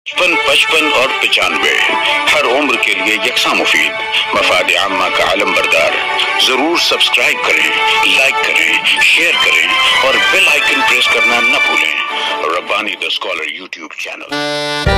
55, 55 और 95 हर उम्र के लिए यकसा मुफीद, मफाद आम्मा का आलम बरदार। जरूर सब्सक्राइब करें, लाइक करें, शेयर करें और बेल आइकन प्रेस करना न भूलें। Rabbani the scholar YouTube channel.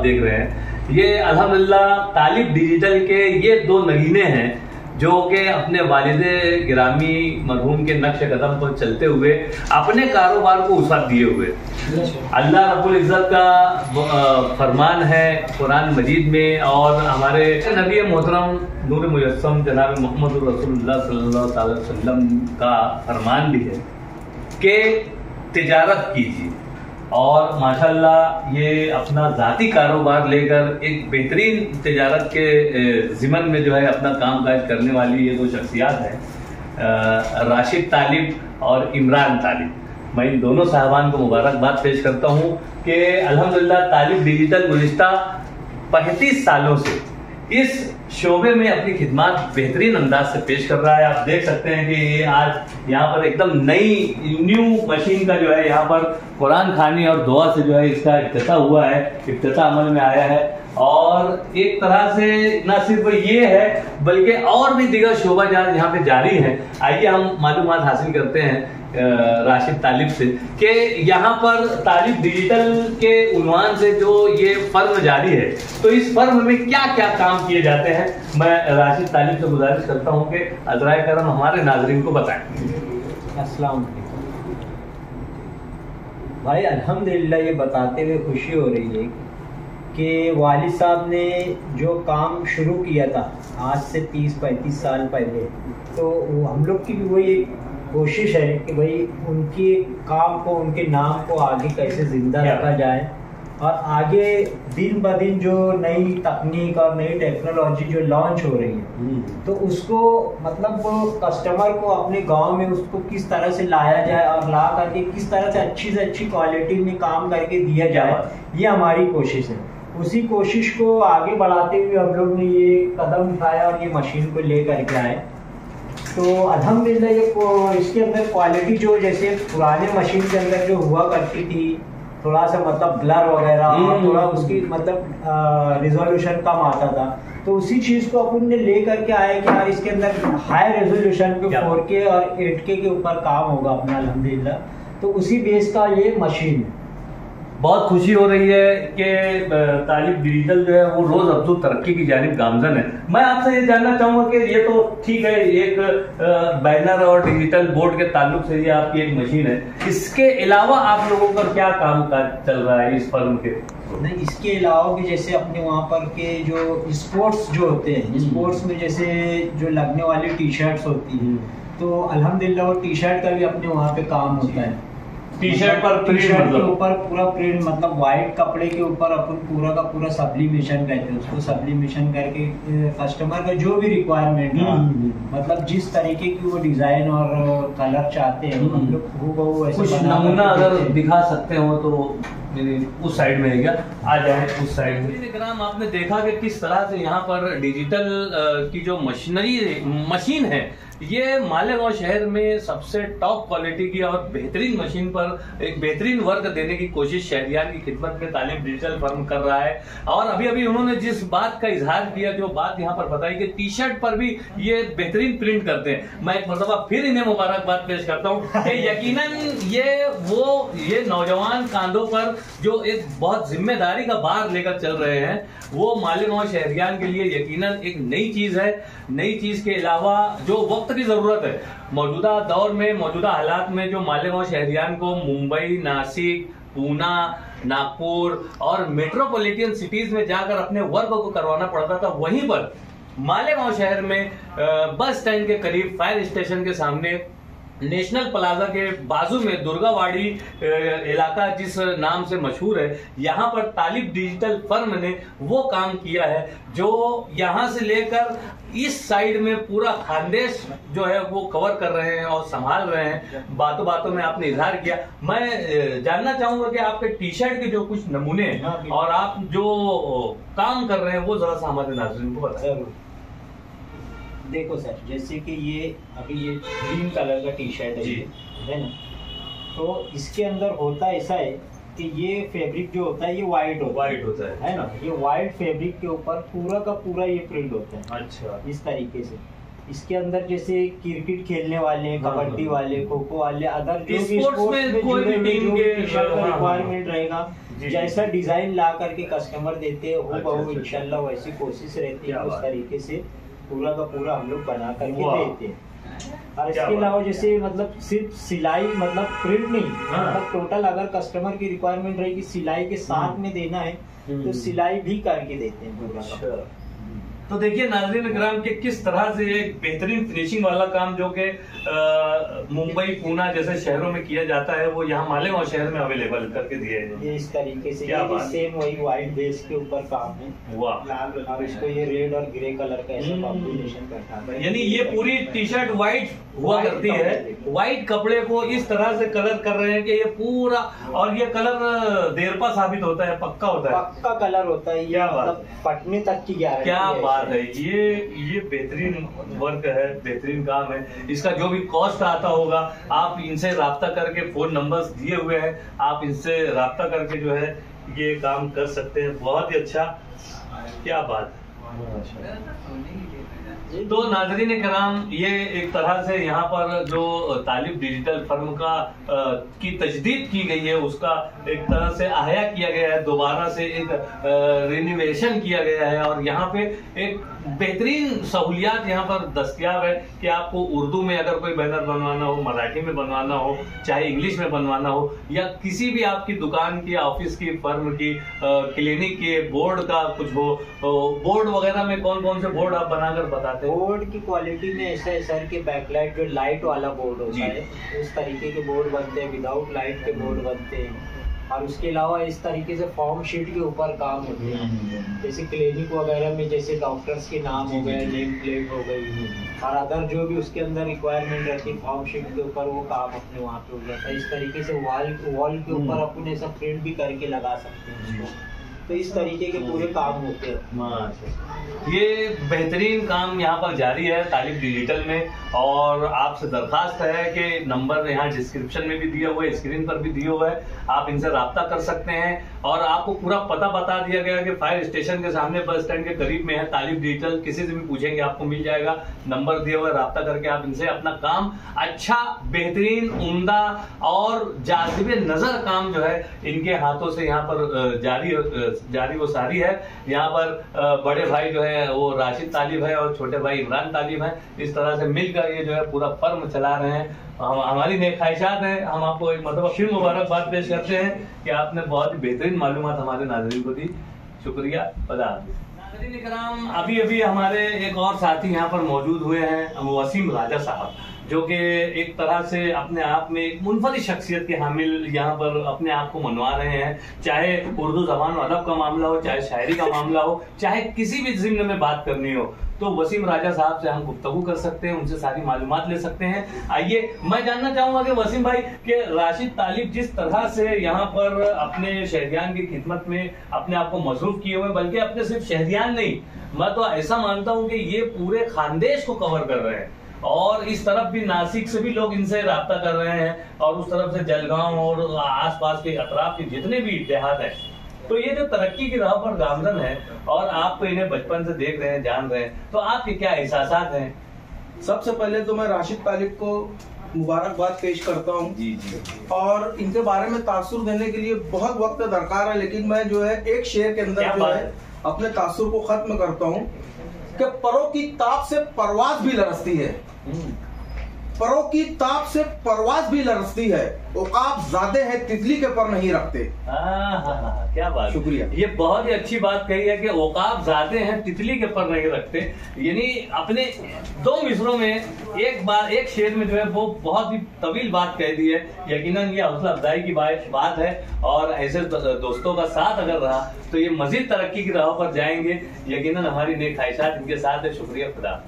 देख रहे हैं, ये अल्हम्दुलिल्लाह तालिब डिजिटल के ये 2 नगीने हैं जो कि अपने वालिदे गिरामी मरहूम के नक्श कदम पर चलते हुए अपने कारोबार को वुसअत दिए हुए। अल्लाह रब्बुल इज़्ज़त का फरमान है कुरान मजीद में, और हमारे नबी मोहतरम नूर मुजस्सम जनाब मोहम्मद रसूलुल्लाह सल्लल्लाहु अलैहि वसल्लम का फरमान भी है कि तिजारत कीजिए। और माशाल्लाह ये अपना ज़ाती कारोबार लेकर एक बेहतरीन तिजारत के ज़िमन में जो है अपना काम काज करने वाली ये 2 शख्सियात हैं, राशिद तालिब और इमरान तालिब। मैं इन दोनों साहबान को मुबारकबाद पेश करता हूँ कि अल्हम्दुलिल्लाह तालिब डिजिटल गुज़िश्ता 35 सालों से इस शोबे में अपनी खिदमत बेहतरीन अंदाज से पेश कर रहा है। आप देख सकते हैं कि ये आज यहाँ पर एकदम न्यू मशीन का जो है यहाँ पर कुरान खानी और दुआ से जो है इसका इफ्तिताह हुआ है, इफ्तिताह अमल में आया है। और एक तरह से न सिर्फ ये है बल्कि और भी दीगर शोबा यहाँ पे जारी है। आइए हम मालूमात हासिल करते हैं राशिद तालिब से कि यहाँ पर तालिब डिजिटल के उन्वान से जो ये फर्म जारी है, तो इस फर्म में क्या क्या काम किए जाते हैं, मैं राशिद तालिब से गुजारिश करता हूँ कि अज़राए करम हमारे नाज़रीन को बताएं। अस्सलाम वालेकुम भाई, अल्हम्दुलिल्लाह ये बताते हुए खुशी हो रही है कि वालिद साहब ने जो काम शुरू किया था आज से 30-35 साल पहले, तो हम लोग की भी वही कोशिश है कि भाई उनके काम को, उनके नाम को आगे कैसे जिंदा रखा जाए, और आगे दिन ब दिन जो नई तकनीक और नई टेक्नोलॉजी जो लॉन्च हो रही है, तो उसको मतलब कस्टमर को अपने गांव में उसको किस तरह से लाया जाए और ला करके किस तरह से अच्छी क्वालिटी में काम करके दिया जाए, ये हमारी कोशिश है। उसी कोशिश को आगे बढ़ाते हुए हम लोग ने ये कदम उठाया और ये मशीन को ले करके आए। तो अल्हम्दुलिल्लाह ये इसके अंदर क्वालिटी जो जैसे पुराने मशीन के अंदर जो हुआ करती थी, थोड़ा सा मतलब ब्लर वगैरह और थोड़ा उसकी मतलब रिजोल्यूशन कम आता था, तो उसी चीज़ को अपन ने ले करके आए कि यार इसके अंदर हाई रेजोल्यूशन पे 4K और 8K के ऊपर काम होगा अपना अल्हम्दुलिल्लाह। तो उसी बेस का ये मशीन है। बहुत खुशी हो रही है कि तालिब डिजिटल जो है वो रोज अफजू तरक्की की जानिब गामजन है। मैं आपसे ये जानना चाहूंगा कि ये तो ठीक है, एक बैनर और डिजिटल बोर्ड के ताल्लुक से ये आपकी एक मशीन है, इसके अलावा आप लोगों का क्या काम काज चल रहा है इस फर्म के? नहीं, इसके अलावा भी जैसे अपने वहाँ पर के जो स्पोर्ट्स जो होते हैं, स्पोर्ट्स में जैसे जो लगने वाली टी शर्ट्स होती है, तो अल्हम्दुलिल्लाह वो टी शर्ट का भी अपने वहाँ पे काम होता है। टी शर्ट पर टी-शर्ट के ऊपर पूरा प्रिंट, मतलब व्हाइट कपड़े के ऊपर अपन पूरा का पूरा सब्लिमेशन कहते हैं उसको, सब्लिमेशन करके कस्टमर का जो भी रिक्वायरमेंट है, मतलब जिस तरीके की वो डिजाइन और कलर चाहते हैं हम लोग हूबहू ऐसे कुछ नमूना अगर दिखा सकते हो तो उस साइड में है क्या, आ जाए उस साइड में। आपने देखा कि किस तरह से यहाँ पर डिजिटल की जो मशीन है, ये मालेगांव शहर में सबसे टॉप क्वालिटी की और बेहतरीन मशीन पर एक बेहतरीन वर्क देने की कोशिश शहरियान की खिदमत में तालिब डिजिटल फर्म कर रहा है। और अभी अभी उन्होंने जिस बात का इजहार किया, जो बात यहाँ पर बताई कि टी शर्ट पर भी ये बेहतरीन प्रिंट करते हैं, मैं एक मरतबा फिर इन्हें मुबारकबाद पेश करता हूँ कि यकीनन ये नौजवान कांधों पर जो एक बहुत जिम्मेदारी का भार लेकर चल रहे हैं, वो मालेगांव शहरियान के लिए यकीनन एक नई चीज है। नई चीज के अलावा जो वक्त की जरूरत है, मौजूदा दौर में, मौजूदा हालात में जो मालेगांव शहरियान को मुंबई, नासिक, पूना, नागपुर और मेट्रोपॉलिटन सिटीज में जाकर अपने वर्क को करवाना पड़ता था, वहीं पर मालेगांव शहर में बस स्टैंड के करीब, फायर स्टेशन के सामने, नेशनल प्लाजा के बाजू में दुर्गावाड़ी इलाका जिस नाम से मशहूर है, यहाँ पर तालिब डिजिटल फर्म ने वो काम किया है जो यहाँ से लेकर इस साइड में पूरा खानदेश जो है वो कवर कर रहे हैं और संभाल रहे हैं। बातों बातों में आपने इजहार किया, मैं जानना चाहूंगा कि आपके टी शर्ट के जो कुछ नमूने हैं और आप जो काम कर रहे हैं वो जरा सा हमारे नाज़रीन को बताएं। देखो सर, जैसे कि ये अभी ये ग्रीन कलर का टी शर्ट है ना, तो इसके अंदर होता ऐसा है कि ये फैब्रिक जो होता है ये वाइट होता है ना, ये वाइट फैब्रिक के ऊपर पूरा का पूरा ये प्रिंट होता है। अच्छा, इस तरीके से इसके अंदर जैसे क्रिकेट खेलने वाले, कबड्डी वाले, खो खो वाले, अदर जो भी स्पोर्ट्स में कोई भी टीम के रिक्वायरमेंट रहेगा, जैसा डिजाइन ला करके कस्टमर देते हैं वो बहु इंशाल्लाह वैसी कोशिश रहती है उस तरीके से पूरा का पूरा हम लोग बना करके देते हैं। और इसके अलावा जैसे मतलब सिर्फ सिलाई मतलब प्रिंट नहीं, मतलब टोटल अगर कस्टमर की रिक्वायरमेंट रहेगी सिलाई के साथ में देना है तो सिलाई भी करके देते हैं पूरा। तो देखिए नाज़रीन इकराम के किस तरह से एक बेहतरीन फिनिशिंग वाला काम जो कि मुंबई, पूना जैसे शहरों में किया जाता है वो यहाँ मालेगांव शहर में अवेलेबल करके दिए हैं। ये इस तरीके से सेम वही व्हाइट बेस के ऊपर काम है। वाह। और इसको ये रेड और ग्रे कलर का ऐसा कॉम्बिनेशन करता है, यानी ये पूरी टी शर्ट व्हाइट हुआ करती है, व्हाइट कपड़े को इस तरह से कलर कर रहे हैं कि ये पूरा, और ये कलर देरपा साबित होता है, पक्का होता है, पक्का कलर होता है, ये मतलब फटने तक की गारंटी। क्या बात है, ये बेहतरीन वर्क है, बेहतरीन काम है। इसका जो भी कॉस्ट आता होगा आप इनसे राब्ता करके, फोन नंबर्स दिए हुए हैं, आप इनसे राब्ता करके जो है ये काम कर सकते हैं। बहुत ही अच्छा, क्या बात है। तो नाज़रीन कराम, ये एक तरह से यहाँ पर जो तालिब डिजिटल फर्म का की तजदीद की गई है उसका एक तरह से अहया किया गया है, दोबारा से एक रिनोवेशन किया गया है। और यहाँ पे एक बेहतरीन सहूलियात यहाँ पर दस्तयाब है कि आपको उर्दू में अगर कोई बैनर बनवाना हो, मराठी में बनवाना हो, चाहे इंग्लिश में बनवाना हो, या किसी भी आपकी दुकान की, ऑफिस की, फर्म की, क्लिनिक के बोर्ड का कुछ हो, बोर्ड वगैरह में कौन कौन से बोर्ड आप बनाकर बताते हैं? बोर्ड की क्वालिटी में ऐसा है सर कि बैकलाइट जो लाइट वाला बोर्ड होता है उस तरीके के बोर्ड बनते हैं, विदाउट लाइट के बोर्ड बनते हैं। और उसके अलावा इस तरीके से फॉर्म शीट के ऊपर काम होते हैं, जैसे क्लिनिक वगैरह में जैसे डॉक्टर्स के नाम हो गए, नेम प्लेट हो गई, और अदर जो भी उसके अंदर रिक्वायरमेंट रहती है फॉर्म शीट के ऊपर वो काम अपने वहाँ पे हो जाता है। इस तरीके से वॉल के ऊपर अपन ऐसा प्रिंट भी करके लगा सकते हैं उसको। तो इस तरीके के पूरे काम होते हैं। ये बेहतरीन काम यहाँ पर जारी है तालिब डिजिटल में, और आपसे दरखास्त है कि नंबर यहाँ डिस्क्रिप्शन में भी दिया हुआ है, स्क्रीन पर भी दिया हुआ है, आप इनसे राब्ता कर सकते हैं। और आपको पूरा पता बता दिया गया कि फायर स्टेशन के सामने बस स्टैंड के करीब में है तालिब डिजिटल। किसी से भी पूछेंगे आपको मिल जाएगा, नंबर दिया हुआ है, राब्ता करके आप इनसे अपना काम अच्छा, बेहतरीन, उम्दा और जाज़िबे नजर काम जो है इनके हाथों से यहाँ पर जारी वो सारी है। यहाँ पर बड़े भाई जो है वो राशिद तालिब है और छोटे भाई इमरान तालिब हैं। इस तरह से मिलकर ये जो है पूरा फर्म चला रहे हैं। हमारी नेक ख्वाहिशात हैं, हम आपको एक मतलब फिर मुबारकबाद पेश करते हैं कि आपने बहुत ही बेहतरीन मालूमात हमारे नाज़रीन को दी। शुक्रिया, खुदा हाफिज़। नाज़रीन इकराम, अभी हमारे एक और साथी यहाँ पर मौजूद हुए हैं, वसीम राजा साहब, जो कि एक तरह से अपने आप में एक मुनफरिद शख्सियत के हामिल यहाँ पर अपने आप को मनवा रहे हैं। चाहे उर्दू ज़बान और अदब का मामला हो, चाहे शायरी का मामला हो, चाहे किसी भी ज़िम्न में बात करनी हो, तो वसीम राजा साहब से हम गुफ्तगू कर सकते हैं, उनसे सारी मालूमात ले सकते हैं। आइए, मैं जानना चाहूंगा कि वसीम भाई के राशिद तालिब जिस तरह से यहाँ पर अपने शहरियान की खिदमत में अपने आप को मसरूफ किए हुए, बल्कि अपने सिर्फ शहरियान नहीं, मैं तो ऐसा मानता हूँ कि ये पूरे खानदेश को कवर कर रहे हैं। और इस तरफ भी नासिक से भी लोग इनसे राब्ता कर रहे हैं, और उस तरफ से जलगांव और आसपास के अतराफ के जितने भी देहात हैं। तो ये जो तरक्की की राह पर गामजन है, और आप तो इन्हें बचपन से देख रहे हैं, जान रहे हैं, तो आपके क्या एहसासात हैं? सबसे पहले तो मैं राशिद तालिब को मुबारकबाद पेश करता हूँ जी। और इनके बारे में तासुर देने के लिए बहुत वक्त दरकार है, लेकिन मैं जो है एक शेर के अंदर जो है अपने तासुर को खत्म करता हूँ कि परों की ताप से परवाज भी लरसती है, परों की ताप से परवाज भी लरसती है, औकाब ज़्यादा है तितली के पर नहीं रखते। क्या बात, शुक्रिया। ये बहुत ही अच्छी बात कही है कि औकाब ज़्यादा हैं तितली के पर नहीं रखते। यानी अपने दो मिसरों में एक शेर में जो है वो बहुत ही तवील बात कह दी है। यकीनन ये हौसला अफजाई की बात है, और ऐसे दोस्तों का साथ अगर रहा तो ये मजीद तरक्की की राह पर जाएंगे। यकीनन हमारी नेक ख्वाहिशात इनके साथ है। शुक्रिया, खुदा।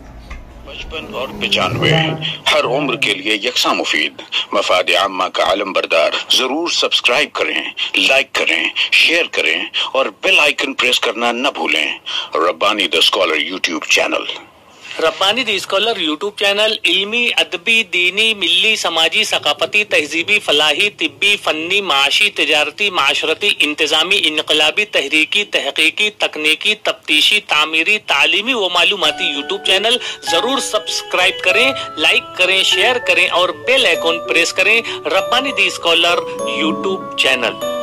55 और 95 हर उम्र के लिए यकसा मुफीद। मफाद आम्मा का आलम बरदार। जरूर सब्सक्राइब करें, लाइक करें, शेयर करें और बेल आइकन प्रेस करना न भूलें। Rabbani the scholar YouTube channel. Rabbani the scholar YouTube channel इल्मी, अदबी, दीनी, मिल्ली, समाजी, सकाफती, तहजीबी, फलाही, तिब्बी, फन्नी, माशी, तिजारती, माशरती, इंतजामी, इनकलाबी, तहरीकी, तहकीकी, तकनीकी, तफ्तीशी, तामीरी, तालीमी व मालूमाती यूट्यूब चैनल जरूर सब्सक्राइब करें, लाइक करें, शेयर करें और बेल आइकॉन प्रेस करें। Rabbani the scholar YouTube channel.